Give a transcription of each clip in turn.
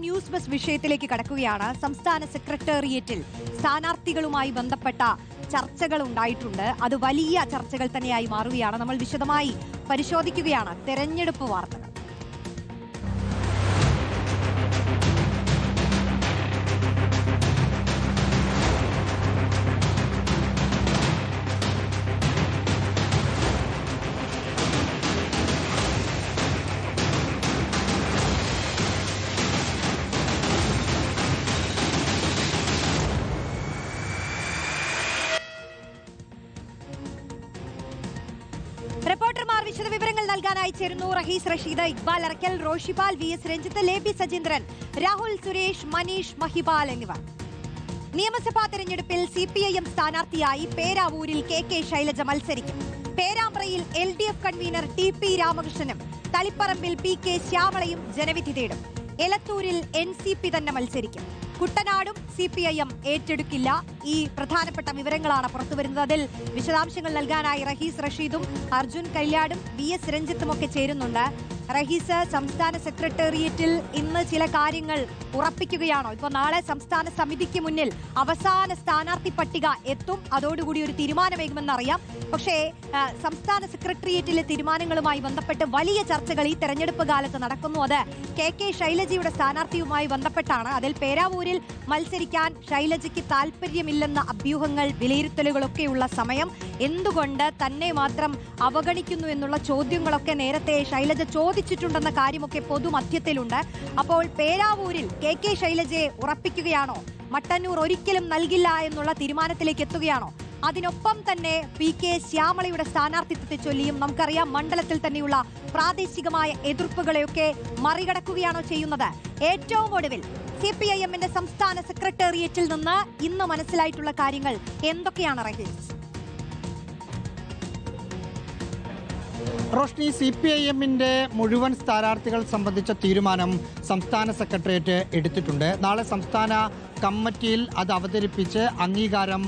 News bus വിഷയത്തിലേക്ക് കടക്കുകയാണ്. സംസ്ഥാന സെക്രട്ടേറിയറ്റിൽ സ്ഥാനാർത്ഥികളുമായി ബന്ധപ്പെട്ട ചർച്ചകൾ ഉണ്ടായിട്ടുണ്ട്. അത് വലിയ ചർച്ചകൾ തന്നെയായി മാറുകയാണ്. നമ്മൾ വിശദമായി പരിശോധിക്കുകയാണ് തെരഞ്ഞെടുപ്പ് വാർത്തകൾ. റിപ്പോർട്ടർമാർ വിശദവിവരങ്ങൾ നൽകാനായി ചേരുന്നു. റഹീസ് റഷീദ്, ഇക്ബാൽ അറക്കൽ, റോഷിപാൽ, VS രഞ്ജിത്ത്, ലേബി സജീന്ദ്രൻ, രാഹുൽ സുരേഷ്, മനീഷ് മഹിപാൽ എന്നിവർ. നിയമസഭാ തെരഞ്ഞെടുപ്പിൽ CPIM സ്ഥാനാർത്ഥിയായി പേരാവൂരിൽ KK ശൈലജ മത്സരിക്കും. പേരാമ്പ്രയിൽ LDF കൺവീനർ TP രാമകൃഷ്ണനും തളിപ്പറമ്പിൽ PK ശ്യാമളയും ജനവിധി തേടും. എലത്തൂരിൽ NCP തന്നെ മത്സരിക്കും. കുട്ടനാടും CPIM ഏറ്റെടുക്കില്ല. ഈ പ്രധാനപ്പെട്ട വിവരങ്ങളാണ് പുറത്തുവരുന്നത്. അതിൽ വിശദാംശങ്ങൾ നൽകാനായി റഹീസ് റഷീദും അർജുൻ കല്യാടും VS രഞ്ജിത്തും ഒക്കെ ചേരുന്നുണ്ട്. റഹീസ്, സംസ്ഥാന സെക്രട്ടേറിയറ്റിൽ ഇന്ന് ചില കാര്യങ്ങൾ ഉറപ്പിക്കുകയാണോ? ഇപ്പോൾ നാളെ സംസ്ഥാന സമിതിക്ക് മുന്നിൽ അവസാന സ്ഥാനാർത്ഥി പട്ടിക എത്തും. അതോടുകൂടി ഒരു തീരുമാനമേകുമെന്നറിയാം. പക്ഷേ സംസ്ഥാന സെക്രട്ടേറിയറ്റിലെ തീരുമാനങ്ങളുമായി ബന്ധപ്പെട്ട് വലിയ ചർച്ചകൾ ഈ തെരഞ്ഞെടുപ്പ് കാലത്ത് നടക്കുന്നു. അത് KK ശൈലജയുടെ സ്ഥാനാർത്ഥിയുമായി ബന്ധപ്പെട്ടാണ്. അതിൽ പേരാവൂരിൽ മത്സരിക്കാൻ ശൈലജയ്ക്ക് താല്പര്യമില്ലെന്ന അഭ്യൂഹങ്ങൾ, വിലയിരുത്തലുകളൊക്കെയുള്ള സമയം. എന്തുകൊണ്ട് തന്നെ മാത്രം അവഗണിക്കുന്നു എന്നുള്ള ചോദ്യങ്ങളൊക്കെ നേരത്തെ ശൈലജ ചോദിച്ചിട്ടുണ്ടെന്ന കാര്യമൊക്കെ പൊതുമധ്യത്തിലുണ്ട്. അപ്പോൾ പേരാവൂരിൽ KK ശൈലജയെ ഉറപ്പിക്കുകയാണോ? മട്ടന്നൂർ ഒരിക്കലും നൽകില്ല എന്നുള്ള തീരുമാനത്തിലേക്ക് എത്തുകയാണോ? അതിനൊപ്പം തന്നെ PK ശ്യാമളയുടെ സ്ഥാനാർത്ഥിത്വത്തെ ചൊല്ലിയും നമുക്കറിയാം മണ്ഡലത്തിൽ തന്നെയുള്ള പ്രാദേശികമായ എതിർപ്പുകളെയൊക്കെ മറികടക്കുകയാണോ ചെയ്യുന്നത്? ഏറ്റവും ഒടുവിൽ CPIMന്റെ സംസ്ഥാന സെക്രട്ടേറിയറ്റിൽ നിന്ന് ഇന്ന് മനസ്സിലായിട്ടുള്ള കാര്യങ്ങൾ എന്തൊക്കെയാണ് റഹീസ്? റോഷ്നി, CPIMന്റെ മുഴുവൻ സ്ഥാനാർത്ഥികൾ സംബന്ധിച്ച തീരുമാനം സംസ്ഥാന സെക്രട്ടേറിയറ്റ് എടുത്തിട്ടുണ്ട്. നാളെ സംസ്ഥാന കമ്മിറ്റിയിൽ അത് അവതരിപ്പിച്ച് അംഗീകാരം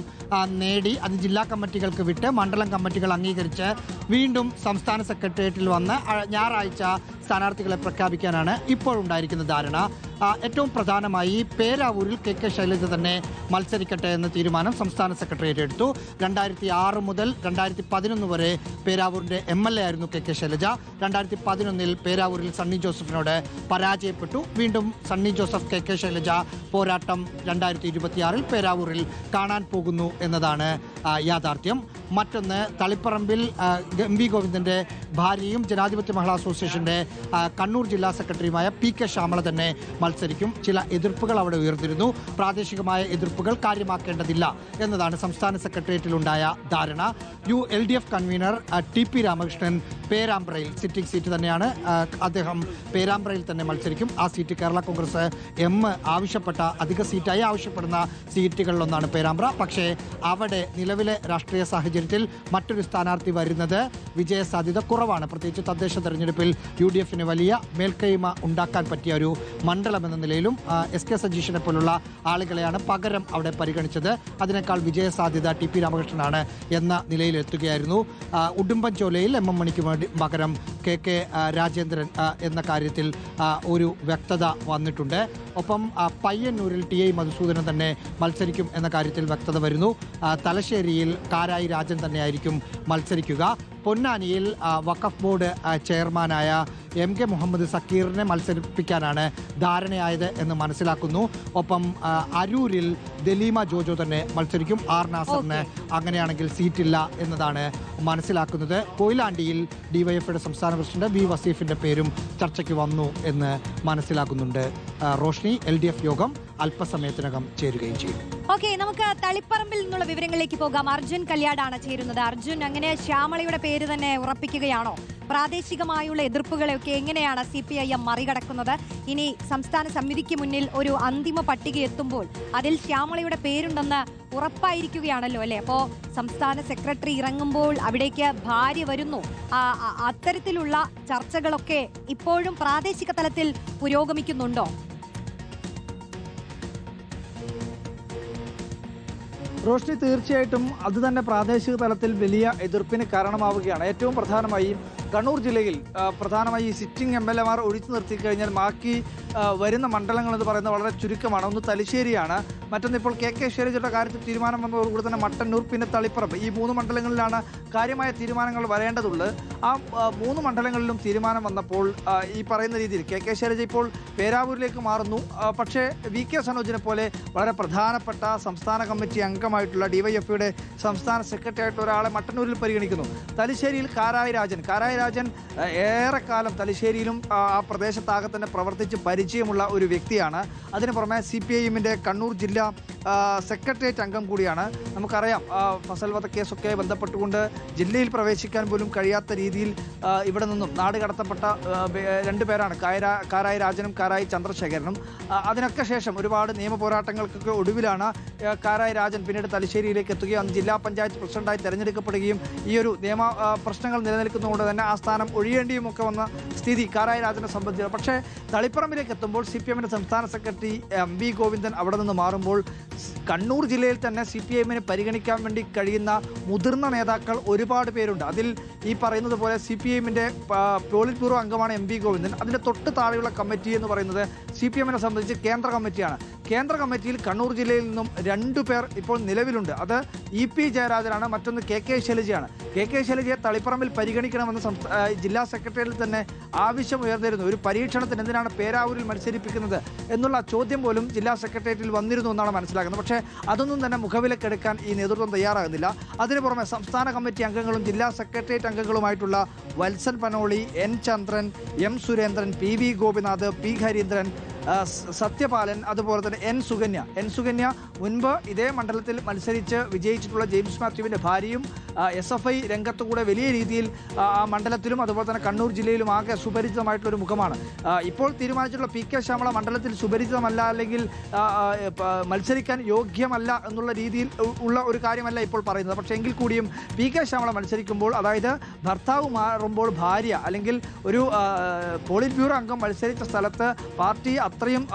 നേടി അത് ജില്ലാ കമ്മിറ്റികൾക്ക് വിട്ട് മണ്ഡലം കമ്മിറ്റികൾ അംഗീകരിച്ച് വീണ്ടും സംസ്ഥാന സെക്രട്ടേറിയറ്റിൽ വന്ന് ഞായറാഴ്ച സ്ഥാനാർത്ഥികളെ പ്രഖ്യാപിക്കാനാണ് ഇപ്പോഴുണ്ടായിരിക്കുന്ന ധാരണ. ഏറ്റവും പ്രധാനമായി പേരാവൂരിൽ KK ശൈലജ തന്നെ മത്സരിക്കട്ടെ എന്ന തീരുമാനം സംസ്ഥാന സെക്രട്ടേറിയറ്റ് എടുത്തു. 2006 മുതൽ 2011 വരെ പേരാവൂരിൻ്റെ MLA ആയിരുന്നു KK ശൈലജ. 2011 പേരാവൂരിൽ സണ്ണി ജോസഫിനോട് പരാജയപ്പെട്ടു. വീണ്ടും സണ്ണി ജോസഫ് KK ശൈലജ പോരാട്ടം 2026 പേരാവൂരിൽ കാണാൻ പോകുന്നു എന്നതാണ് യാഥാർത്ഥ്യം. മറ്റൊന്ന്, തളിപ്പറമ്പിൽ MV ഗോവിന്ദൻ്റെ ഭാര്യയും ജനാധിപത്യ മഹിളാ അസോസിയേഷൻ്റെ കണ്ണൂർ ജില്ലാ സെക്രട്ടറിയുമായ PK ശ്യാമള തന്നെ മത്സരിക്കും. ചില എതിർപ്പുകൾ അവിടെ ഉയർന്നിരുന്നു. പ്രാദേശികമായ എതിർപ്പുകൾ കാര്യമാക്കേണ്ടതില്ല എന്നതാണ് സംസ്ഥാന സെക്രട്ടേറിയറ്റിലുണ്ടായ ധാരണ. LDF കൺവീനർ TP രാമകൃഷ്ണൻ പേരാമ്പ്രയിൽ സിറ്റിംഗ് സീറ്റ് തന്നെയാണ്. അദ്ദേഹം പേരാമ്പ്രയിൽ തന്നെ മത്സരിക്കും. ആ സീറ്റ് കേരള കോൺഗ്രസ് M ആവശ്യപ്പെട്ട അധിക സീറ്റായി ആവശ്യപ്പെടുന്ന സീറ്റുകളിലൊന്നാണ് പേരാമ്പ്ര. പക്ഷേ അവിടെ നിലവിലെ രാഷ്ട്രീയ സാഹചര്യത്തിൽ മറ്റൊരു സ്ഥാനാർത്ഥി വരുന്നത് വിജയസാധ്യത കുറവാണ്. പ്രത്യേകിച്ച് തദ്ദേശ തെരഞ്ഞെടുപ്പിൽ UDFന് വലിയ മേൽക്കൈമ ഉണ്ടാക്കാൻ പറ്റിയ ഒരു മണ്ഡലം എന്ന നിലയിലും SK സജീഷിനെ പോലുള്ള ആളുകളെയാണ് പകരം അവിടെ പരിഗണിച്ചത്. അതിനേക്കാൾ വിജയസാധ്യത TP രാമകൃഷ്ണനാണ് എന്ന നിലയിലെത്തുകയായിരുന്നു. ഉടുമ്പൻചോലയിൽ MM മണിക്ക് പകരം KK രാജേന്ദ്രൻ എന്ന കാര്യത്തിൽ ഒരു വ്യക്തത വന്നിട്ടുണ്ട്. ഒപ്പം പയ്യന്നൂരിൽ TI മധുസൂദനൻ തന്നെ മത്സരിക്കും എന്ന കാര്യത്തിൽ വ്യക്തത വരുന്നു. തലശ്ശേരിയിൽ കാരായി രാജൻ തന്നെയായിരിക്കും മത്സരിക്കുക. പൊന്നാനിയിൽ വഖഫ് ബോർഡ് ചെയർമാനായ MK മുഹമ്മദ് സക്കീറിനെ മത്സരിപ്പിക്കാനാണ് ധാരണയായത് എന്ന് മനസ്സിലാക്കുന്നു. ഒപ്പം അരൂരിൽ ദലീമ ജോജോ തന്നെ മത്സരിക്കും. R നാസറിന് അങ്ങനെയാണെങ്കിൽ സീറ്റില്ല എന്നതാണ് മനസ്സിലാക്കുന്നത്. കൊയിലാണ്ടിയിൽ DYFയുടെ സംസ്ഥാന പ്രസിഡന്റ് V വസീഫിന്റെ പേരും ചർച്ചയ്ക്ക് വന്നു എന്ന് മനസ്സിലാക്കുന്നുണ്ട്. റോഷ്നി, LDF യോഗം അല്പസമയത്തിനകം ചേരുകയും ചെയ്യും. ഓക്കെ, നമുക്ക് തളിപ്പറമ്പിൽ നിന്നുള്ള വിവരങ്ങളിലേക്ക് പോകാം. അർജുൻ കല്യാടാണ് ചേരുന്നത്. അർജുൻ, അങ്ങനെ ശ്യാമളയുടെ പേര് തന്നെ ഉറപ്പിക്കുകയാണോ? പ്രാദേശികമായുള്ള എതിർപ്പുകളെയൊക്കെ എങ്ങനെയാണ് CPIM മറികടക്കുന്നത്? ഇനി സംസ്ഥാന സമിതിക്ക് മുന്നിൽ ഒരു അന്തിമ പട്ടിക എത്തുമ്പോൾ അതിൽ ശ്യാമളയുടെ പേരുണ്ടെന്ന് ഉറപ്പായിരിക്കുകയാണല്ലോ അല്ലേ? അപ്പോൾ സംസ്ഥാന സെക്രട്ടറി ഇറങ്ങുമ്പോൾ അവിടേക്ക് ഭാര്യ വരുന്നു. അത്തരത്തിലുള്ള ചർച്ചകളൊക്കെ ഇപ്പോഴും പ്രാദേശിക തലത്തിൽ പുരോഗമിക്കുന്നുണ്ടോ? റോഷ്നി, തീർച്ചയായിട്ടും അത് തന്നെ പ്രാദേശിക തലത്തിൽ വലിയ എതിർപ്പിന് കാരണമാവുകയാണ്. ഏറ്റവും പ്രധാനമായി കണ്ണൂർ ജില്ലയിൽ പ്രധാനമായി സിറ്റിംഗ് MLA മാർ ഒഴിച്ചു നിർത്തി കഴിഞ്ഞാൽ ബാക്കി വരുന്ന മണ്ഡലങ്ങൾ എന്ന് പറയുന്നത് വളരെ ചുരുക്കമാണ്. ഒന്ന് തലശ്ശേരിയാണ്, മറ്റൊന്ന് ഇപ്പോൾ കെ ശൈലജയുടെ കാര്യത്തിൽ തീരുമാനം വന്നതോടുകൂടി തന്നെ മട്ടന്നൂർ, പിന്നെ തളിപ്പറമ്പ്, ഈ 3 മണ്ഡലങ്ങളിലാണ് കാര്യമായ തീരുമാനങ്ങൾ വരേണ്ടതുള്ളത്. ആ 3 മണ്ഡലങ്ങളിലും തീരുമാനം വന്നപ്പോൾ ഈ പറയുന്ന രീതിയിൽ കെ ശൈലജ ഇപ്പോൾ പേരാവൂരിലേക്ക് മാറുന്നു. പക്ഷേ വി.കെ. സനോജിനെ പോലെ വളരെ പ്രധാനപ്പെട്ട സംസ്ഥാന കമ്മിറ്റി അംഗമായിട്ടുള്ള ഡിവൈഎഫ്ഐയുടെ സംസ്ഥാന സെക്രട്ടറി ആയിട്ടുള്ള ഒരാളെ മട്ടന്നൂരിൽ പരിഗണിക്കുന്നു. തലശ്ശേരിയിൽ കാരായി രാജൻ ഏറെക്കാലം തലശ്ശേരിയിലും ആ പ്രദേശത്താകെ തന്നെ പ്രവർത്തിച്ച് പരിചയമുള്ള ഒരു വ്യക്തിയാണ്. അതിന് പുറമെ CPIM-ന്റെ കണ്ണൂർ ജില്ലാ സെക്രട്ടേറിയറ്റ് അംഗം കൂടിയാണ്. നമുക്കറിയാം ഫസൽ വധ കേസൊക്കെ ബന്ധപ്പെട്ടുകൊണ്ട് ജില്ലയിൽ പ്രവേശിക്കാൻ പോലും കഴിയാത്ത രീതിയിൽ ഇവിടെ നിന്നും നാട് കടത്തപ്പെട്ട 2 പേരാണ്, കാരായി രാജനും കാരായി ചന്ദ്രശേഖരനും. അതിനൊക്കെ ശേഷം ഒരുപാട് നിയമ പോരാട്ടങ്ങൾക്കൊക്കെ ഒടുവിലാണ് കാരായി രാജൻ പിന്നീട് തലശ്ശേരിയിലേക്ക് എത്തുകയും അന്ന് ജില്ലാ പഞ്ചായത്ത് പ്രസിഡന്റായി തെരഞ്ഞെടുക്കപ്പെടുകയും ഈ ഒരു നിയമ പ്രശ്നങ്ങൾ നിലനിൽക്കുന്നതുകൊണ്ട് തന്നെ ആ സ്ഥാനം ഒഴിയേണ്ടിയും ഒക്കെ വന്ന സ്ഥിതി കാരായി രാജനെ സംബന്ധിച്ചു. പക്ഷേ തളിപ്പറമ്പിലേക്ക് എത്തുമ്പോൾ CPM-ന്റെ സംസ്ഥാന സെക്രട്ടറി MV ഗോവിന്ദൻ അവിടെ നിന്ന് മാറുമ്പോൾ കണ്ണൂർ ജില്ലയിൽ തന്നെ CPIM-ന് പരിഗണിക്കാൻ വേണ്ടി കഴിയുന്ന മുതിർന്ന നേതാക്കൾ ഒരുപാട് പേരുണ്ട്. അതിൽ ഈ പറയുന്നത് പോലെ CPIM-ന്റെ പോളിറ്റ് ബ്യൂറോ അംഗമാണ് MV ഗോവിന്ദൻ. അതിൻ്റെ തൊട്ട് താഴെയുള്ള കമ്മിറ്റി എന്ന് പറയുന്നത് CPM-നെ സംബന്ധിച്ച് കേന്ദ്ര കമ്മിറ്റിയാണ്. കേന്ദ്ര കമ്മിറ്റിയിൽ കണ്ണൂർ ജില്ലയിൽ നിന്നും 2 പേർ ഇപ്പോൾ നിലവിലുണ്ട്. അത് EP ജയരാജനാണ്, മറ്റൊന്ന് കെ ശൈലജയാണ്. കെ ശൈലജയെ തളിപ്പറമ്പിൽ പരിഗണിക്കണമെന്ന് ജില്ലാ സെക്രട്ടറിയിൽ തന്നെ ആവശ്യം ഉയർന്നിരുന്നു. ഒരു പരീക്ഷണത്തിന് എന്തിനാണ് പേരാവൂരിൽ മത്സരിപ്പിക്കുന്നത് എന്നുള്ള ചോദ്യം പോലും ജില്ലാ സെക്രട്ടേറിയറ്റിൽ വന്നിരുന്നു എന്നാണ് മനസ്സിലാക്കുന്നത്. പക്ഷേ അതൊന്നും തന്നെ മുഖവിലക്കെടുക്കാൻ ഈ നേതൃത്വം തയ്യാറാകുന്നില്ല. അതിനു പുറമെ സംസ്ഥാന കമ്മിറ്റി അംഗങ്ങളും ജില്ലാ സെക്രട്ടേറിയറ്റ് അംഗങ്ങളുമായിട്ടുള്ള വത്സൻ പനോളി, N ചന്ദ്രൻ, M Surendran, PV Gopinath, P Harindran, Sathyapalan, അതുപോലെ തന്നെ എൻ സുകന്യ മുൻപ് ഇതേ മണ്ഡലത്തിൽ മത്സരിച്ച് വിജയിച്ചിട്ടുള്ള ജെയിംസ് മാത്യുവിൻ്റെ ഭാര്യയും SFI രംഗത്തുകൂടെ വലിയ രീതിയിൽ ആ മണ്ഡലത്തിലും അതുപോലെ തന്നെ കണ്ണൂർ ജില്ലയിലും ആകെ സുപരിചിതമായിട്ടുള്ളൊരു മുഖമാണ്. ഇപ്പോൾ തീരുമാനിച്ചിട്ടുള്ള P.K. ശ്യാമള മണ്ഡലത്തിൽ സുപരിചിതമല്ല, അല്ലെങ്കിൽ മത്സരിക്കാൻ യോഗ്യമല്ല എന്നുള്ള രീതിയിൽ ഉള്ള ഒരു കാര്യമല്ല ഇപ്പോൾ പറയുന്നത്. പക്ഷേ എങ്കിൽ കൂടിയും P.K. ശ്യാമള മത്സരിക്കുമ്പോൾ, അതായത് ഭർത്താവ് മാറുമ്പോൾ ഭാര്യ, അല്ലെങ്കിൽ ഒരു പോളിറ്റ് ബ്യൂറോ അംഗം മത്സരിച്ച സ്ഥലത്ത് പാർട്ടി അത്രയും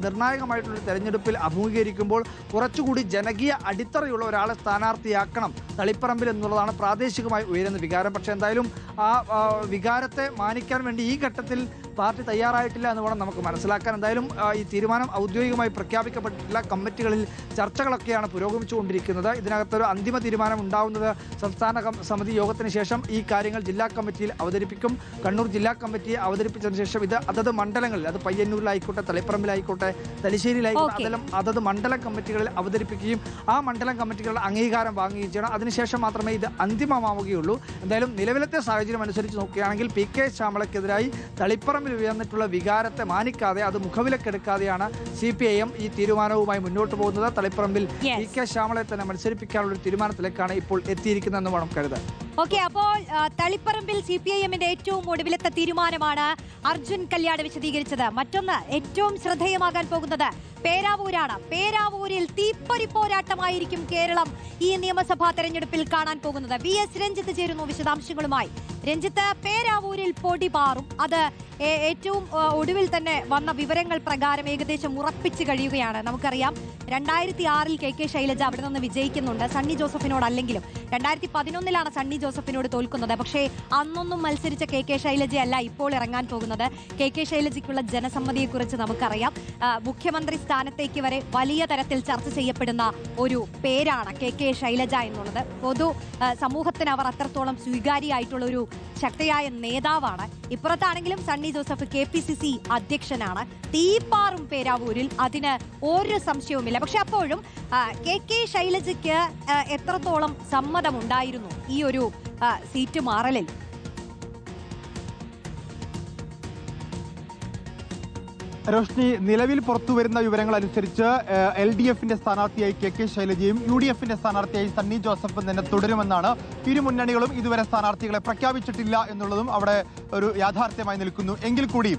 നിർണായകമായിട്ടുള്ളൊരു തെരഞ്ഞെടുപ്പിൽ അഭിമുഖീകരിക്കുമ്പോൾ കുറച്ചുകൂടി ജനകീയ അടിത്തറയുള്ള ഒരാളെ സ്ഥാനാർത്ഥിയാക്കണം തളിപ്പറമ്പിൽ എന്നുള്ളതാണ് പ്രാദേശികമായി ഉയരുന്ന വികാരം. പക്ഷേ എന്തായാലും ആ വികാരത്തെ മാനിക്കാൻ വേണ്ടി ഈ ഘട്ടത്തിൽ പാർട്ടി തയ്യാറായിട്ടില്ല എന്ന് വേണം നമുക്ക് മനസ്സിലാക്കാൻ. എന്തായാലും ഈ തീരുമാനം ഔദ്യോഗികമായി പ്രഖ്യാപിക്കപ്പെട്ടിട്ടില്ല. കമ്മിറ്റികളിൽ ചർച്ചകളൊക്കെയാണ് പുരോഗമിച്ചുകൊണ്ടിരിക്കുന്നത്. ഇതിനകത്തൊരു അന്തിമ തീരുമാനം ഉണ്ടാവുന്നത് സംസ്ഥാന സമിതി യോഗത്തിന് ശേഷം ഈ കാര്യങ്ങൾ ജില്ലാ കമ്മിറ്റിയിൽ അവതരിപ്പിക്കും. കണ്ണൂർ ജില്ലാ കമ്മിറ്റിയെ അവതരിപ്പിച്ചതിന് ശേഷം ഇത് അതത് മണ്ഡലങ്ങളിൽ, അത് പയ്യന്നൂരിലായിക്കോട്ടെ, തളിപ്പറമ്പിലായിക്കോട്ടെ, തലശ്ശേരിയിലായിക്കോട്ടെ, അതത് മണ്ഡലം കമ്മിറ്റികളിൽ അവതരിപ്പിക്കുകയും ആ മണ്ഡലം കമ്മിറ്റികളുടെ അംഗീകാരം വാങ്ങുകയും ചെയ്യണം. അതിനുശേഷം മാത്രമേ ഇത് അന്തിമമാവുകയുള്ളൂ. എന്തായാലും നിലവിലത്തെ സാഹചര്യം അനുസരിച്ച് നോക്കുകയാണെങ്കിൽ P.K. ശ്യാമളയ്ക്കെതിരായി തളിപ്പറമ്പിൽ ഉയർന്നിട്ടുള്ള വികാരത്തെ മാനിക്കാതെ, അത് മുഖവിലക്കെടുക്കാതെയാണ് CPIM ഈ തീരുമാനവുമായി മുന്നോട്ട് പോകുന്നത്. തളിപ്പറമ്പിൽ P.K. ശ്യാമളയെ തന്നെ മത്സരിപ്പിക്കാനുള്ള ഒരു തീരുമാനത്തിലേക്കാണ് ഇപ്പോൾ എത്തിയിരിക്കുന്നതെന്ന് വേണം കരുതാൻ. ഓക്കെ, അപ്പോൾ തളിപ്പറമ്പിൽ CPIM-ന്റെ ഏറ്റവും ഒടുവിലത്തെ തീരുമാനമാണ് അർജുൻ കല്യാട് വിശദീകരിച്ചത്. മറ്റൊന്ന് ഏറ്റവും ശ്രദ്ധേയമാകാൻ പോകുന്നത് പേരാവൂരാണ്. പേരാവൂരിൽ തീപ്പൊരി പോരാട്ടമായിരിക്കും കേരളം ഈ നിയമസഭാ തെരഞ്ഞെടുപ്പിൽ കാണാൻ പോകുന്നത്. VS രഞ്ജിത്ത് ചേരുന്നു വിശദാംശങ്ങളുമായി. രഞ്ജിത്ത്, പേരാവൂരിൽ പൊടി പാറും, അത് ഏറ്റവും ഒടുവിൽ തന്നെ വന്ന വിവരങ്ങൾ പ്രകാരം ഏകദേശം ഉറപ്പിച്ചു കഴിയുകയാണ്. നമുക്കറിയാം 2006-ൽ കെ ശൈലജ അവിടെ നിന്ന് വിജയിക്കുന്നുണ്ട്, സണ്ണി ജോസഫിനോടല്ലെങ്കിലും. 2011-ലാണ് സണ്ണി ജോസഫിനോട് തോൽക്കുന്നത്. പക്ഷേ അന്നൊന്നും മത്സരിച്ച കെ ശൈലജയല്ല ഇപ്പോൾ ഇറങ്ങാൻ പോകുന്നത്. കെ ശൈലജയ്ക്കുള്ള ജനസമ്മതിയെക്കുറിച്ച് നമുക്കറിയാം. മുഖ്യമന്ത്രി സ്ഥാനത്തേക്ക് വരെ വലിയ തരത്തിൽ ചർച്ച ചെയ്യപ്പെടുന്ന ഒരു പേരാണ് കെ ശൈലജ എന്നുള്ളത്. പൊതു സമൂഹത്തിന് അവർ അത്രത്തോളം സ്വീകാര്യമായിട്ടുള്ള ഒരു ശക്തിയായ നേതാവാണ്. ഇപ്പുറത്താണെങ്കിലും സണ്ണി ജോസഫ് KPCC അധ്യക്ഷനാണ്. തീപ്പാറും പേരാവൂരിൽ, അതിന് ഒരു സംശയവുമില്ല. പക്ഷെ അപ്പോഴും കെ ശൈലജയ്ക്ക് എത്രത്തോളം സമ്മതമുണ്ടായിരുന്നു ഈ ഒരു സീറ്റ് മാറലിൽ? റോഷ്നി, നിലവിൽ പുറത്തുവരുന്ന വിവരങ്ങൾ അനുസരിച്ച് LDF-ന്റെ സ്ഥാനാർത്ഥിയായി കെ ശൈലജയും UDF-ന്റെ സ്ഥാനാർത്ഥിയായി സണ്ണി ജോസഫും തന്നെ തുടരുമെന്നാണ്. ഇരു മുന്നണികളും ഇതുവരെ സ്ഥാനാർത്ഥികളെ പ്രഖ്യാപിച്ചിട്ടില്ല എന്നുള്ളതും അവിടെ ഒരു യാഥാർത്ഥ്യമായി നിൽക്കുന്നു. എങ്കിൽ കൂടി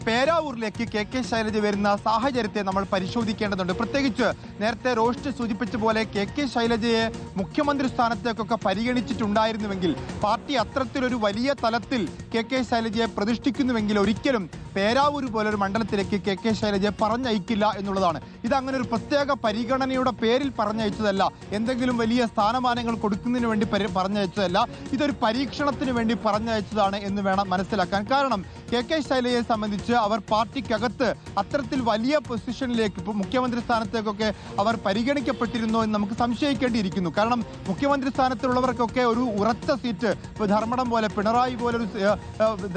പേരാവൂരിലേക്ക് കെ ശൈലജ വരുന്ന സാഹചര്യത്തെ നമ്മൾ പരിശോധിക്കേണ്ടതുണ്ട്. പ്രത്യേകിച്ച് നേരത്തെ റോഷ്നി സൂചിപ്പിച്ച പോലെ കെ ശൈലജയെ മുഖ്യമന്ത്രി സ്ഥാനത്തേക്കൊക്കെ പരിഗണിച്ചിട്ടുണ്ടായിരുന്നുവെങ്കിൽ, പാർട്ടി അത്തരത്തിലൊരു വലിയ തലത്തിൽ കെ ശൈലജയെ പ്രതിഷ്ഠിക്കുന്നുവെങ്കിൽ ഒരിക്കലും പേരാവൂർ പോലൊരു മണ്ഡലത്തിലേക്ക് കെ ശൈലജയെ പറഞ്ഞയക്കില്ല എന്നുള്ളതാണ്. ഇതങ്ങനെ ഒരു പ്രത്യേക പരിഗണനയുടെ പേരിൽ പറഞ്ഞയച്ചതല്ല, എന്തെങ്കിലും വലിയ സ്ഥാനമാനങ്ങൾ കൊടുക്കുന്നതിന് വേണ്ടി പറഞ്ഞയച്ചതല്ല. ഇതൊരു പരീക്ഷണത്തിന് വേണ്ടി പറഞ്ഞയച്ചതാണ് എന്ന് വേണം മനസ്സിലാക്കാൻ. കാരണം കെ ശൈലജയെ സംബന്ധിച്ച് അവർ പാർട്ടിക്കകത്ത് അത്തരത്തിൽ വലിയ പൊസിഷനിലേക്ക് ഇപ്പോൾ മുഖ്യമന്ത്രി സ്ഥാനത്തേക്കൊക്കെ അവർ പരിഗണിക്കപ്പെട്ടിരുന്നോ എന്ന് നമുക്ക് സംശയിക്കേണ്ടിയിരിക്കുന്നു. കാരണം മുഖ്യമന്ത്രി സ്ഥാനത്തുള്ളവർക്കൊക്കെ ഒരു ഉറച്ച സീറ്റ്, ഇപ്പോൾ ധർമ്മടം പോലെ, പിണറായി പോലൊരു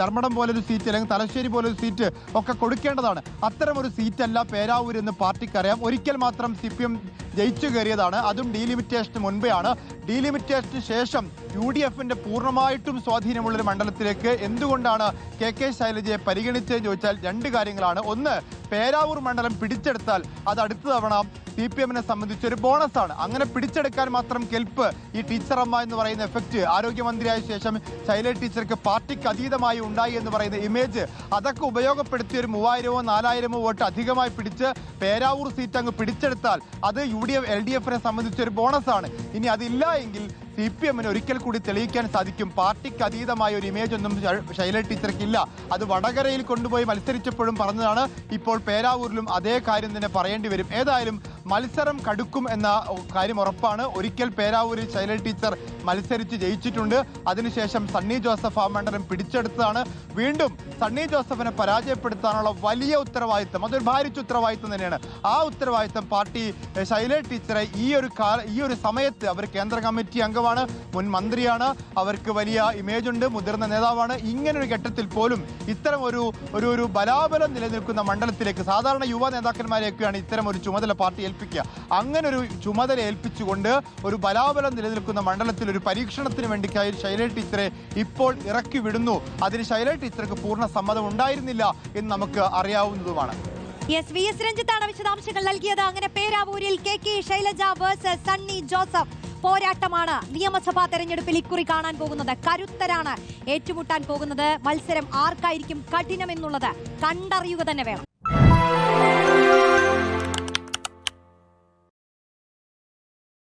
ധർമ്മടം പോലൊരു സീറ്റ് അല്ലെങ്കിൽ തലശ്ശേരി പോലൊരു സീറ്റ് ഒക്കെ കൊടുക്കേണ്ടതാണ്. അത്തരം ഒരു സീറ്റല്ല പേരാവൂർ എന്ന് പാർട്ടിക്കറിയാം. ഒരിക്കൽ മാത്രം CPM ജയിച്ചു കയറിയതാണ്, അതും ഡീലിമിറ്റേഷന് മുൻപെയാണ്. ഡീലിമിറ്റേഷന് ശേഷം UDFന്റെ പൂർണ്ണമായിട്ടും സ്വാധീനമുള്ളൊരു മണ്ഡലത്തിലേക്ക് എന്തുകൊണ്ടാണ് കെ ശൈലജയെ പരിഗണിച്ചതെന്ന് ചോദിച്ചാൽ രണ്ട് കാര്യങ്ങളാണ്. ഒന്ന്, പേരാവൂർ മണ്ഡലം പിടിച്ചെടുത്താൽ അത് അടുത്ത തവണ CPMനെ സംബന്ധിച്ചൊരു ബോണസാണ്. അങ്ങനെ പിടിച്ചെടുക്കാൻ മാത്രം കെൽപ്പ് ഈ ടീച്ചറമ്മ എന്ന് പറയുന്ന എഫക്റ്റ് ആരോഗ്യമന്ത്രിയായ ശേഷം ശൈലജ ടീച്ചർക്ക് പാർട്ടിക്ക് അതീതമായി ഉണ്ടായി എന്ന് പറയുന്ന ഇമേജ്, അതൊക്കെ ഉപയോഗപ്പെടുത്തി ഒരു 3000-ഓ 4000-ഓ വോട്ട് അധികമായി പിടിച്ച് പേരാവൂർ സീറ്റ് അങ്ങ് പിടിച്ചെടുത്താൽ അത് LDFനെ സംബന്ധിച്ചൊരു ബോണസാണ്. ഇനി അതില്ല എങ്കിൽ CPMന് ഒരിക്കൽ കൂടി തെളിയിക്കാൻ സാധിക്കും പാർട്ടിക്ക് അതീതമായ ഒരു ഇമേജ് ഒന്നും ശൈലജ ടീച്ചർക്കില്ല. അത് വടകരയിൽ കൊണ്ടുപോയി മത്സരിച്ചപ്പോഴും പറഞ്ഞതാണ്. ഇപ്പോൾ പേരാവൂരിലും അതേ കാര്യം തന്നെ പറയേണ്ടി വരും. ഏതായാലും മത്സരം കടുക്കും എന്ന കാര്യം ഉറപ്പാണ്. ഒരിക്കൽ പേരാവൂരിൽ ശൈലജ ടീച്ചർ മത്സരിച്ച് ജയിച്ചിട്ടുണ്ട്. അതിനുശേഷം സണ്ണി ജോസഫ് ആ മണ്ഡലം പിടിച്ചെടുത്തതാണ്. വീണ്ടും സണ്ണി ജോസഫിനെ പരാജയപ്പെടുത്താനുള്ള വലിയ ഉത്തരവാദിത്തം, അതൊരു ഭാരിച്ച ഉത്തരവാദിത്തം തന്നെയാണ്. ആ ഉത്തരവാദിത്തം പാർട്ടി ശൈലജ ടീച്ചറെ ഈ ഒരു സമയത്ത്, അവർ കേന്ദ്ര കമ്മിറ്റി അംഗമാണ്, മുൻ മന്ത്രിയാണ്, അവർക്ക് വലിയ ഇമേജ് ഉണ്ട്, മുതിർന്ന നേതാവാണ്. ഇങ്ങനൊരു ഘട്ടത്തിൽ പോലും ഇത്തരം ഒരു ബലാബലം നിലനിൽക്കുന്ന മണ്ഡലത്തിലേക്ക് സാധാരണ യുവ നേതാക്കന്മാരെയൊക്കെയാണ് ഇത്തരം ഒരു ചുമതല പാർട്ടി ഏൽപ്പിക്കുക. അങ്ങനെ ഒരു ചുമതല ഏൽപ്പിച്ചുകൊണ്ട് ഒരു ബലാബലം നിലനിൽക്കുന്ന മണ്ഡലത്തിൽ ഒരു പരീക്ഷണത്തിന് വേണ്ടി ശൈലജ ടീച്ചറെ ഇപ്പോൾ ഇറക്കി വിടുന്നു. അതിന് ശൈലജ ടീച്ചർക്ക് പൂർണ്ണ സമ്മതം ഉണ്ടായിരുന്നില്ല എന്ന് നമുക്ക് അറിയാവുന്നതുമാണ്. VS രഞ്ജിത്താണ് വിശദാംശങ്ങൾ നൽകിയത്. അങ്ങനെ പേരാവൂരിൽ കെ ശൈലജ വേഴ്സസ് സണ്ണി ജോസഫ് പോരാട്ടമാണ് നിയമസഭാ തെരഞ്ഞെടുപ്പിൽ ഇക്കുറി കാണാൻ പോകുന്നത്. കരുത്തരാണ് ഏറ്റുമുട്ടാൻ പോകുന്നത്. മത്സരം ആർക്കായിരിക്കും കഠിനമെന്നുള്ളത് കണ്ടറിയുക തന്നെ വേണം.